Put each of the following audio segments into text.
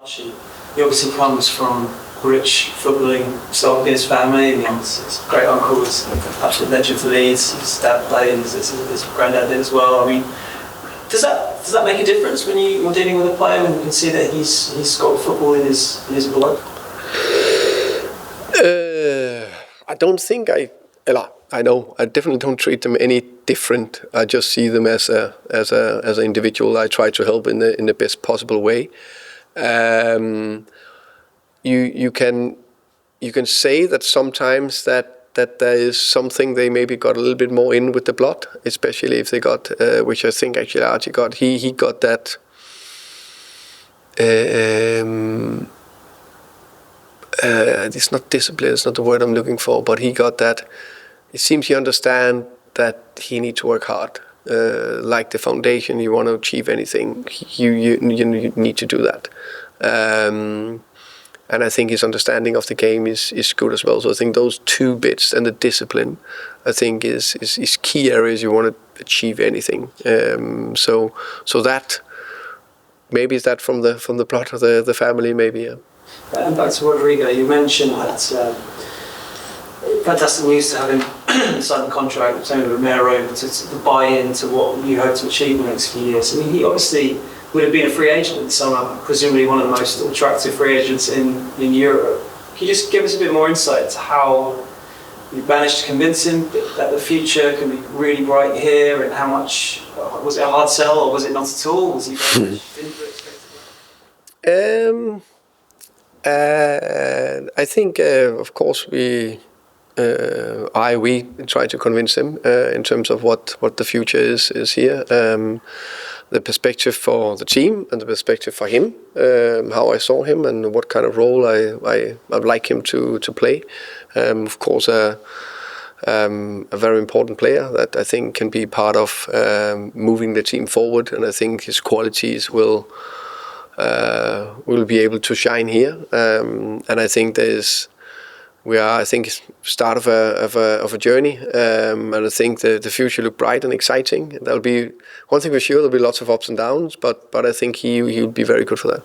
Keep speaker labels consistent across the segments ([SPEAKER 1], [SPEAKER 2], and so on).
[SPEAKER 1] He obviously comes from rich footballing stock in his family. His great uncle was absolute legend for Leeds. His dad played, his granddad did as well. I mean, does that make a difference when you're dealing with a player and you can see that he's got football in his blood?
[SPEAKER 2] I don't think I know. I definitely don't treat them any different. I just see them as an individual. I try to help in the best possible way. You can say that sometimes that there is something they maybe got a little bit more in with the blood, especially if they got, which I think actually Archie got. He got that. It's not discipline. It's not the word I'm looking for. But he got that. It seems you understand that he needs to work hard. Like the foundation, you want to achieve anything, you need to do that. And I think his understanding of the game is good as well. So I think those two bits and the discipline, I think is key areas you want to achieve anything. So that maybe is that from the plot of the family, maybe. Yeah.
[SPEAKER 1] And back to Rodrigo, you mentioned that fantastic news to have him sign the contract with Tony Romero to buy into what you hope to achieve in the next few years. I mean, he obviously would have been a free agent in the summer, presumably one of the most attractive free agents in Europe. Can you just give us a bit more insight to how you managed to convince him that the future can be really bright here, and how much, was it a hard sell or was it not at all? Was he very much
[SPEAKER 2] I think, of course, we try to convince him in terms of what the future is here. The perspective for the team and the perspective for him, how I saw him and what kind of role I'd like him to play. Of course, a very important player that I think can be part of moving the team forward, and I think his qualities will be able to shine here. And I think we are start of a journey, and I think the future look bright and exciting. That'll be one thing for sure. There'll be lots of ups and downs, but I think he'll be very good for that.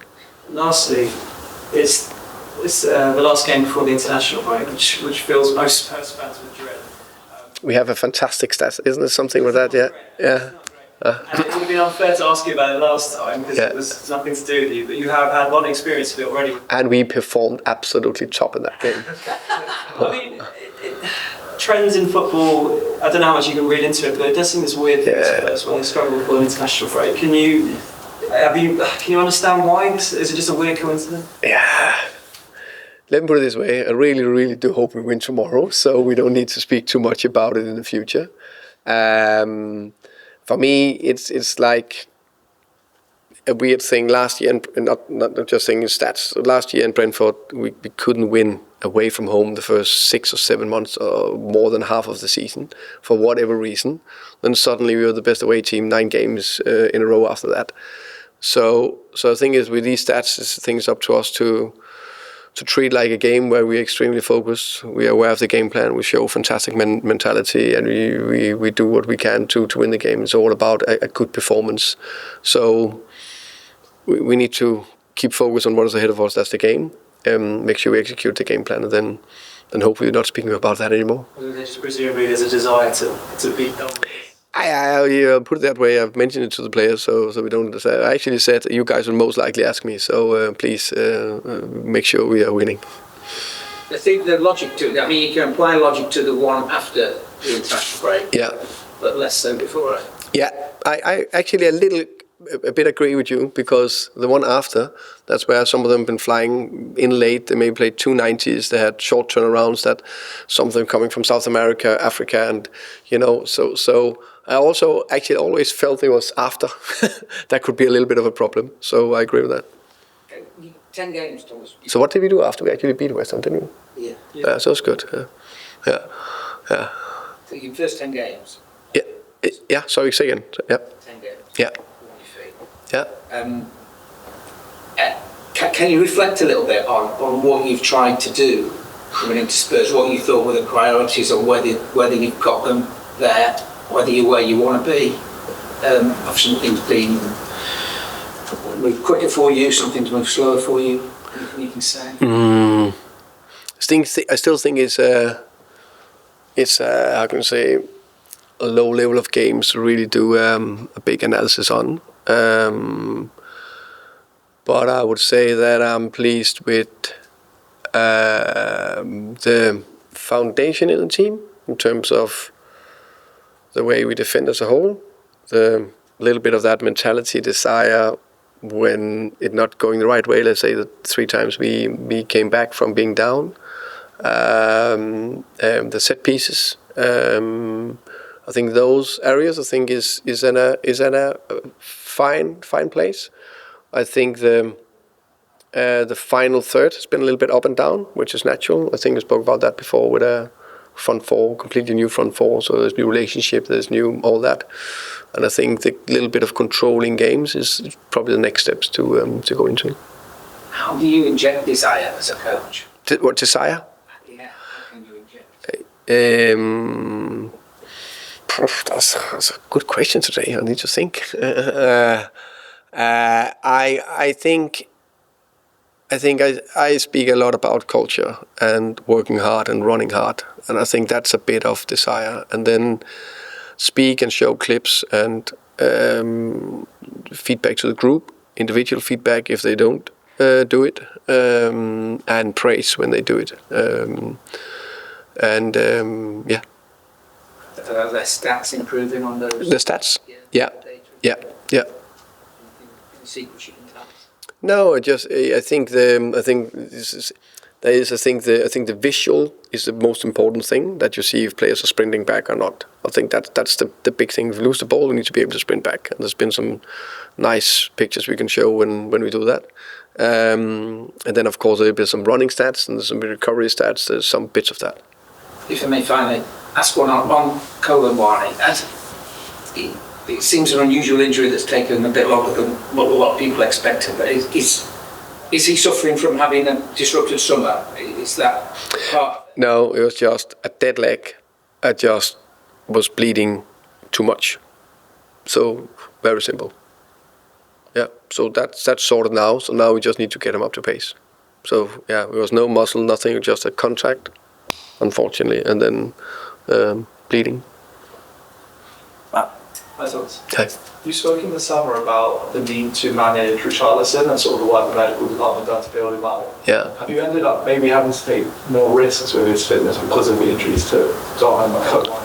[SPEAKER 1] Lastly, it's the last game before the international break, which fills most Spurs fans with dread.
[SPEAKER 2] We have a fantastic stat, isn't it? Something with that, yeah, yeah.
[SPEAKER 1] And it would have been unfair to ask you about it last time because it was nothing to do with you, but you have had one experience of it already.
[SPEAKER 2] And we performed absolutely top in that game.
[SPEAKER 1] I mean, trends in football, I don't know how much you can read into it, but it does seem this weird thing when they struggle for an international break. Can you understand why? Is it just a weird coincidence?
[SPEAKER 2] Yeah. Let me put it this way, I really, really do hope we win tomorrow, so we don't need to speak too much about it in the future. For me, it's like a weird thing. Last year, and not just saying in stats, last year in Brentford, we couldn't win away from home the first 6 or 7 months, or more than half of the season, for whatever reason. Then suddenly we were the best away team 9 games in a row after that. So the thing is, with these stats, it's up to us to treat like a game where we're extremely focused, we are aware of the game plan, we show fantastic mentality, and we do what we can to win the game. It's all about a good performance. So we need to keep focused on what is ahead of us, that's the game, make sure we execute the game plan, and then hopefully we're not speaking about that anymore.
[SPEAKER 1] Presumably there's a desire to beat them.
[SPEAKER 2] I put it that way. I've mentioned it to the players, so we don't. I actually said you guys will most likely ask me. So please make sure we are winning.
[SPEAKER 3] I think the logic to it. I mean, you can apply logic to the one after the international break.
[SPEAKER 2] Yeah.
[SPEAKER 3] But less so before it.
[SPEAKER 2] Yeah, I actually a bit agree with you, because the one after, that's where some of them have been flying in late. They maybe played 2 90s. They had short turnarounds, that some of them coming from South America, Africa, and so I also actually always felt it was after that could be a little bit of a problem. So I agree with that.
[SPEAKER 3] 10 games, Thomas.
[SPEAKER 2] So what did we do after? We actually beat West Ham, didn't
[SPEAKER 3] we?
[SPEAKER 2] Yeah. So it's good. Yeah.
[SPEAKER 3] So your first 10 games.
[SPEAKER 2] Yeah. Sorry, say again. Yeah.
[SPEAKER 3] 10 games.
[SPEAKER 2] Yeah. Yeah.
[SPEAKER 3] Can you reflect a little bit on what you've tried to do coming into Spurs, what you thought were the priorities, or whether you've got them there, whether you're where you want to be? Obviously, things being move quicker for you, something to move slower for you? Anything you can say?
[SPEAKER 2] I still think it's how can I say, a low level of games to really do a big analysis on. But I would say that I'm pleased with the foundation in the team in terms of the way we defend as a whole, the little bit of that mentality, desire when it not going the right way. Let's say the 3 times we came back from being down, the set pieces. I think those areas is in a fine place. I think the final third has been a little bit up and down, which is natural. I think we spoke about that before with a front four, completely new front four. So there's new relationship, there's new all that, and I think the little bit of controlling games is probably the next steps to go into.
[SPEAKER 3] How do you inject desire as a coach?
[SPEAKER 2] What desire?
[SPEAKER 3] Yeah, how can you inject?
[SPEAKER 2] That's a good question today. I need to think. I think I speak a lot about culture and working hard and running hard, and I think that's a bit of desire. And then speak and show clips and feedback to the group, individual feedback if they don't do it, and praise when they do it. Yeah.
[SPEAKER 3] Are their stats improving on those?
[SPEAKER 2] The stats? Yeah.
[SPEAKER 3] Any secrets you can tell us?
[SPEAKER 2] No, I think the visual is the most important thing, that you see if players are sprinting back or not. I think that's the big thing. If you lose the ball, we need to be able to sprint back. And there's been some nice pictures we can show when we do that. And then of course there'll be some running stats and some recovery stats. There's some bits of that. If
[SPEAKER 3] I may finally ask one on Kolo Muani. It seems an unusual injury that's taken a bit longer than what a lot of people expected. But is he suffering from having a disrupted summer? Is that part?
[SPEAKER 2] No, it was just a dead leg. I just was bleeding too much. So very simple. Yeah. So that's sorted now. So now we just need to get him up to pace. So yeah, there was no muscle, nothing, just a contact, unfortunately, and then bleeding.
[SPEAKER 4] My thoughts.
[SPEAKER 2] Okay.
[SPEAKER 4] You spoke in the summer about the need to manage Richarlison and sort of the work the medical department done to build him up.
[SPEAKER 2] Yeah.
[SPEAKER 4] Have you ended up maybe having to take more risks with his fitness because of the injuries to Tottenham and Kolo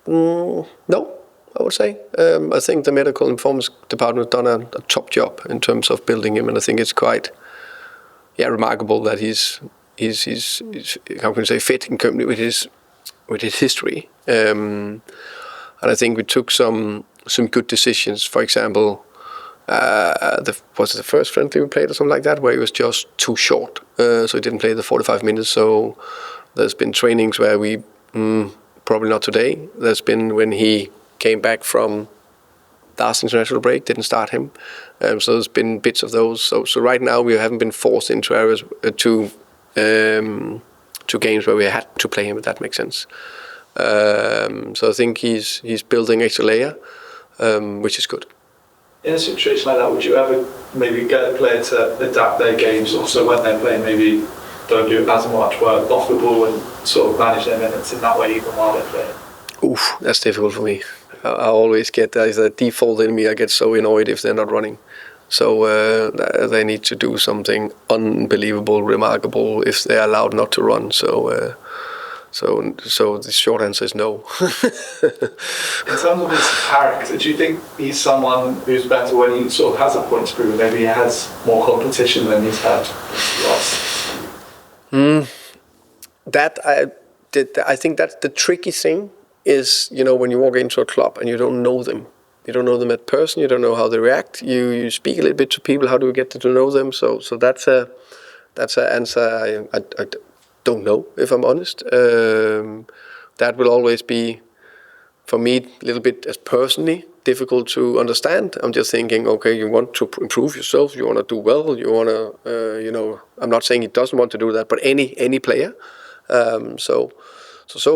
[SPEAKER 2] Muani? No, I would say. I think the medical informs department has done a top job in terms of building him, and I think it's quite remarkable that he's how can I say, fit in company with his history. And I think we took some good decisions. For example, was it the first friendly we played or something like that, where he was just too short, so he didn't play the 45 minutes. So there's been trainings where we probably not today. There's been when he came back from last international break, didn't start him. So there's been bits of those. So right now we haven't been forced into areas to games where we had to play him, if that makes sense. So I think he's building extra layer, which is good.
[SPEAKER 4] In a situation like that, would you ever maybe get a player to adapt their games, also when they're playing, maybe don't do as much work off the ball and sort of manage their minutes in that way even while they're playing?
[SPEAKER 2] Oof, that's difficult for me. I always get, there's a default in me, I get so annoyed if they're not running. So they need to do something unbelievable, remarkable if they're allowed not to run. So the short answer is no.
[SPEAKER 4] In terms of his character, do you think he's someone who's better when he sort of has a point to prove? Maybe he has more competition than he's had last.
[SPEAKER 2] I think that's the tricky thing is, when you walk into a club and you don't know them. You don't know them at person. You don't know how they react. You speak a little bit to people. How do we get to know them? So that's an answer I don't know, if I'm honest. That will always be, for me, a little bit as personally difficult to understand. I'm just thinking, okay, you want to improve yourself. You want to do well. You want to, I'm not saying he doesn't want to do that, but any player. So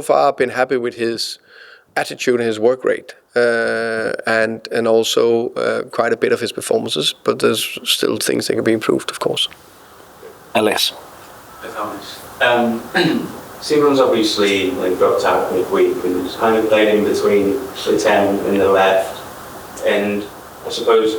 [SPEAKER 2] far I've been happy with his attitude and his work rate, and also quite a bit of his performances. But there's still things that can be improved, of course.
[SPEAKER 5] LS.
[SPEAKER 6] Simons obviously dropped out midweek and was kind of played in between the 10 and the left, and I suppose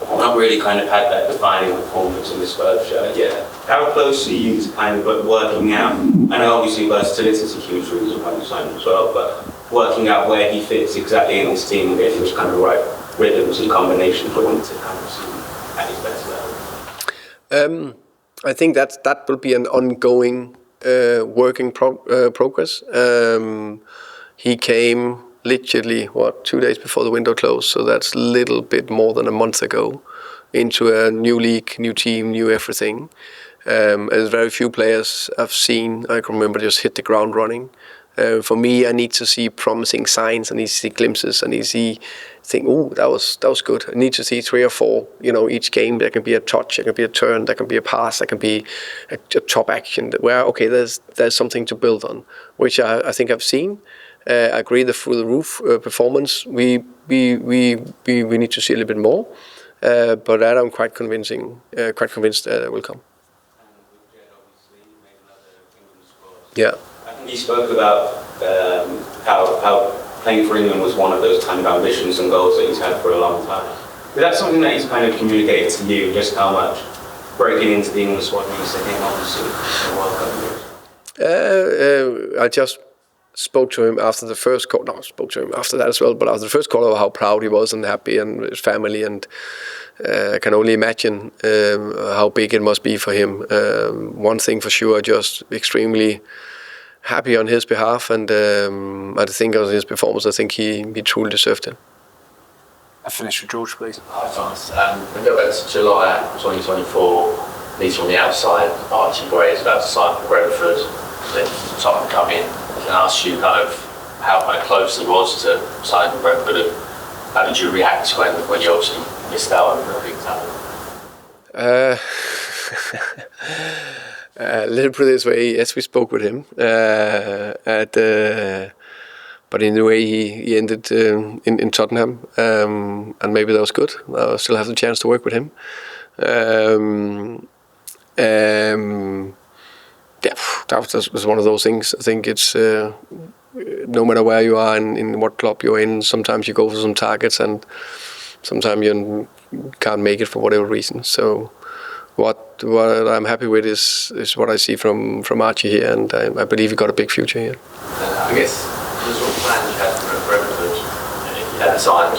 [SPEAKER 6] not really kind of had that defining performance in the Spurs shirt yet. How close are you to kind of working out? I know obviously versatility is a huge reason why you signed him as well, but working out where he fits exactly in this team, if there's kind of right rhythms and combinations for him to kind of see at his best level.
[SPEAKER 2] I think that will be an ongoing working progress. He came literally 2 days before the window closed, so that's a little bit more than a month ago, into a new league, new team, new everything. There's very few players I've seen, I can remember, just hit the ground running. For me, I need to see promising signs. I need to see glimpses. I need to think, oh, that was good. I need to see 3 or 4, each game. There can be a touch, there can be a turn, there can be a pass, there can be a top action where, okay, there's something to build on, which I think I've seen. I agree, the through the roof performance, we need to see a little bit more, but that I'm quite convinced will come. Yeah.
[SPEAKER 6] You spoke about how playing for England was one of those kind of ambitions and goals that he's had for a long time. Is that something that he's kind of communicated to you, just how much breaking into the England squad means to him, obviously, in the World Cup?
[SPEAKER 2] I just spoke to him after the first call. No, I spoke to him after that as well, but after the first call, how proud he was and happy, and his family, and I can only imagine how big it must be for him. One thing for sure, just extremely happy on his behalf, and I think of his performance, I think he truly deserved it.
[SPEAKER 5] I finish with George, please.
[SPEAKER 7] Hi, Thomas. We go back to July 2024. Leeds from the outside. Archie Gray is about to sign for Brentford. Then Tottenham come in and ask you kind of how kind of close he was to signing for Brentford. And how did you react when you obviously missed out on a big talent?
[SPEAKER 2] Let me put it this way, yes, we spoke with him, but in the way he ended in Tottenham, and maybe that was good. I still have the chance to work with him. That was one of those things. I think it's no matter where you are and in what club you're in, sometimes you go for some targets and sometimes you can't make it for whatever reason. So what I'm happy with is what I see from Archie here, and I believe he got a big future here.
[SPEAKER 7] I guess the sort of plans you had for Brentford at the time,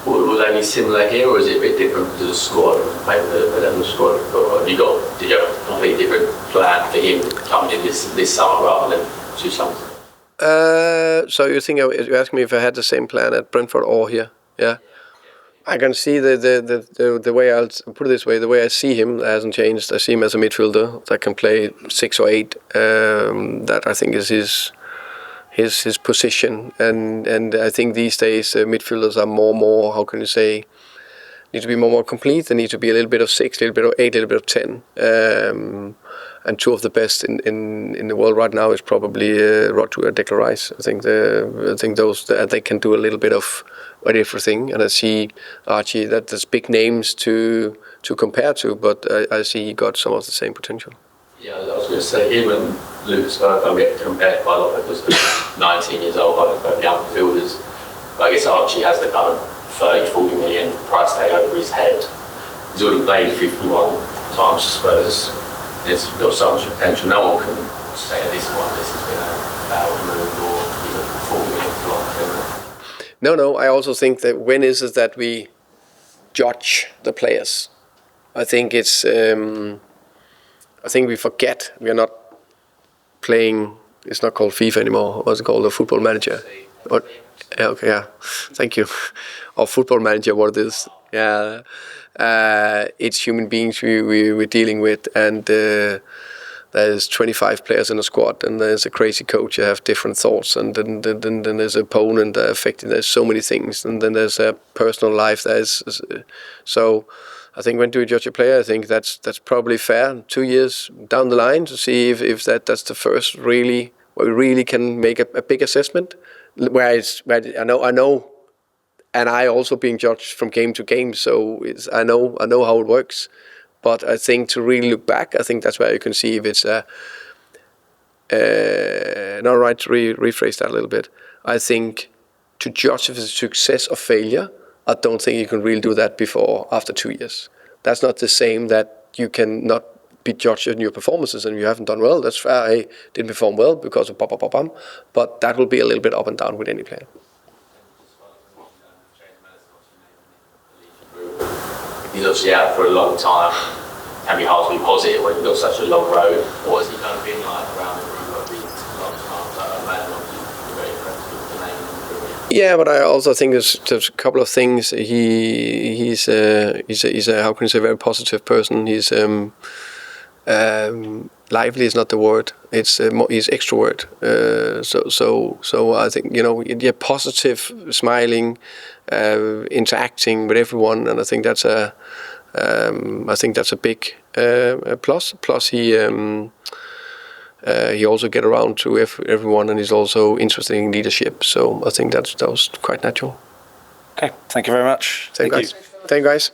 [SPEAKER 7] were they any similar here, or is it a bit different to the squad, maybe the 11 squad? Or did you have a completely different plan for him coming in this summer rather than 2 summers?
[SPEAKER 2] So you asked me if I had the same plan at Brentford or here? Yeah. I can see the way, I'll put it this way, the way I see him hasn't changed. I see him as a midfielder that can play 6 or 8. That I think is his position, and I think these days midfielders are more, how can you say, need to be more complete. They need to be a little bit of 6, a little bit of 8, a little bit of 10. And 2 of the best in the world right now is probably Rodrigo and Declan Rice. I think those they can do a little bit of everything. And I see Archie, that there's big names to compare to, but I see he got some of the same potential.
[SPEAKER 7] Yeah, I was going to say him and Lucas Bergkamp get compared quite a lot because they're 19 years old, both young midfielders. But I guess Archie has the kind of 30-40 million price tag over his head. He's already played 51 times for Spurs. There's got so much potential. No one can say at this point this has been a bad move or even 4 million flop.
[SPEAKER 2] No, I also think that when is it that we judge the players? I think it's I think we forget we are not playing. It's not called FIFA anymore. What's it called? The Football Manager. What? Yeah, okay, yeah. Thank you. Or Football Manager, what it is. Yeah. It's human beings we're dealing with, and there's 25 players in a squad, and there's a crazy coach. You have different thoughts, and then there's an opponent affecting. There's so many things, and then there's a personal life. So I think when do you judge a player? I think that's probably fair. 2 years down the line to see if that's the first really where we really can make a big assessment. where I know, and I also being judged from game to game, so I know how it works. But I think to really look back, I think that's where you can see if it's not right to rephrase that a little bit. I think to judge if it's a success or failure, I don't think you can really do that after 2 years. That's not the same that you can not be judged on your performances and you haven't done well. That's fair. I didn't perform well because of bum. But that will be a little bit up and down with any player.
[SPEAKER 7] He's obviously out for a long time. Can be hard to be positive when you've got such a long road. What has he kind of been like around the group of these long times? I imagine you're very impressed with the name of the group.
[SPEAKER 2] Yeah, but I also think there's a couple of things. He's how can you say, very positive person. He's lively is not the word. He's extrovert. So I think positive, smiling, interacting with everyone, and I think that's a big plus. Plus he also get around to everyone, and he's also interested in leadership. So I think that was quite natural.
[SPEAKER 5] Okay, thank you very much.
[SPEAKER 2] Thank you guys.